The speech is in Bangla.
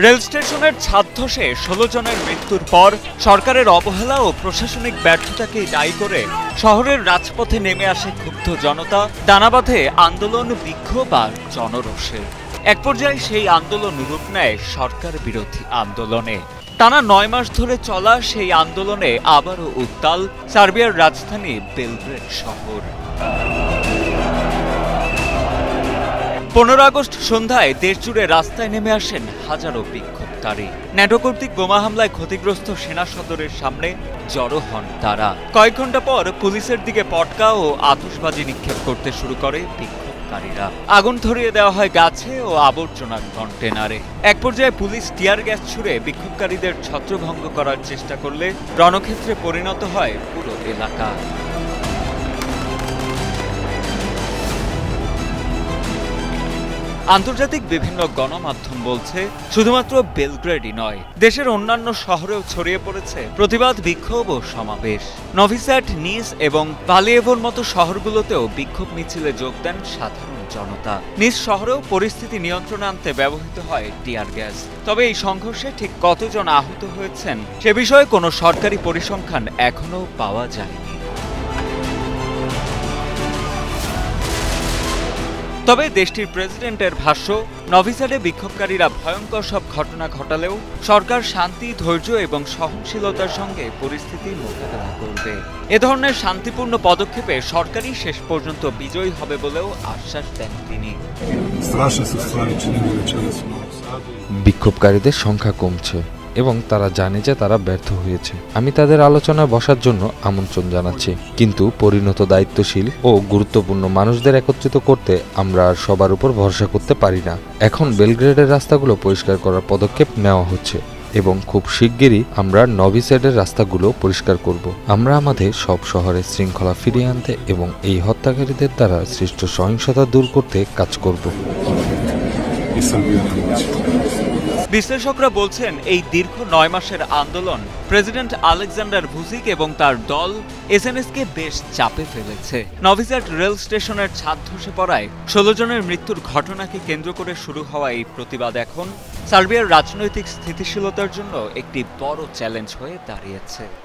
রেল স্টেশনের ছাদ ধসে ১৬ জনের মৃত্যুর পর সরকারের অবহেলা ও প্রশাসনিক ব্যর্থতাকে দায়ী করে শহরের রাজপথে নেমে আসে ক্ষুব্ধ জনতা, দানা বাঁধে আন্দোলন, বিক্ষোভ আর জনরোষে। এক পর্যায়ে সেই আন্দোলন রূপ নেয় সরকার বিরোধী আন্দোলনে। টানা ৯ মাস ধরে চলা সেই আন্দোলনে আবারও উত্তাল সার্বিয়ার রাজধানী বেলগ্রেড শহর। ১৫ আগস্ট সন্ধ্যায় দেশজুড়ে রাস্তায় নেমে আসেন হাজারো বিক্ষোভকারী। ন্যাটো কর্তৃক বোমা হামলায় ক্ষতিগ্রস্ত সেনা সদরের সামনে জড়ো হন তারা। কয়েক ঘন্টা পর পুলিশের দিকে পটকা ও আতশবাজি নিক্ষেপ করতে শুরু করে বিক্ষোভকারীরা। আগুন ধরিয়ে দেওয়া হয় গাছে ও আবর্জনার কন্টেনারে। এক পর্যায়ে পুলিশ টিয়ার গ্যাস ছুড়ে বিক্ষোভকারীদের ছত্রভঙ্গ করার চেষ্টা করলে রণক্ষেত্রে পরিণত হয় পুরো এলাকা। আন্তর্জাতিক বিভিন্ন গণমাধ্যম বলছে, শুধুমাত্র বেলগ্রেডই নয়, দেশের অন্যান্য শহরেও ছড়িয়ে পড়েছে প্রতিবাদ, বিক্ষোভ ও সমাবেশ। নভি স্যাড, নিস এবং ভালিয়েভোর মতো শহরগুলোতেও বিক্ষোভ মিছিলে যোগ দেন সাধারণ জনতা। নিস শহরেও পরিস্থিতি নিয়ন্ত্রণে আনতে ব্যবহৃত হয় টিয়ার গ্যাস। তবে এই সংঘর্ষে ঠিক কতজন আহত হয়েছেন সে বিষয়ে কোনো সরকারি পরিসংখ্যান এখনও পাওয়া যায়নি। তবে দেশটির প্রেসিডেন্টের ভাষ্য, নভি স্যাডে বিক্ষোভকারীরা ভয়ঙ্কর সব ঘটনা ঘটালেও সরকার শান্তি, ধৈর্য এবং সহনশীলতার সঙ্গে পরিস্থিতি মোকাবেলা করবে। এ ধরনের শান্তিপূর্ণ পদক্ষেপে সরকারই শেষ পর্যন্ত বিজয়ী হবে বলেও আশ্বাস দেন তিনি। বিক্ষোভকারীদের সংখ্যা কমছে এবং তারা জানে যে তারা ব্যর্থ হয়েছে। আমি তাদের আলোচনায় বসার জন্য আমন্ত্রণ জানাচ্ছি, কিন্তু পরিণত, দায়িত্বশীল ও গুরুত্বপূর্ণ মানুষদের একত্রিত করতে আমরা আর সবার উপর ভরসা করতে পারি না। এখন বেলগ্রেডের রাস্তাগুলো পরিষ্কার করার পদক্ষেপ নেওয়া হচ্ছে এবং খুব শিগগিরই আমরা নভি স্যাডের রাস্তাগুলো পরিষ্কার করব। আমরা আমাদের সব শহরে শৃঙ্খলা ফিরিয়ে আনতে এবং এই হত্যাকারীদের দ্বারা সৃষ্ট সহিংসতা দূর করতে কাজ করব। বিশ্লেষকরা বলছেন, এই দীর্ঘ ৯ মাসের আন্দোলন প্রেসিডেন্ট আলেকজান্ডার ভুচিক এবং তার দল এসএনএসকে বেশ চাপে ফেলেছে। নভি স্যাড রেল স্টেশনের ছাদ ধসে পড়ায় ১৬ জনের মৃত্যুর ঘটনাকে কেন্দ্র করে শুরু হওয়া এই প্রতিবাদ এখন সার্বিয়ার রাজনৈতিক স্থিতিশীলতার জন্য একটি বড় চ্যালেঞ্জ হয়ে দাঁড়িয়েছে।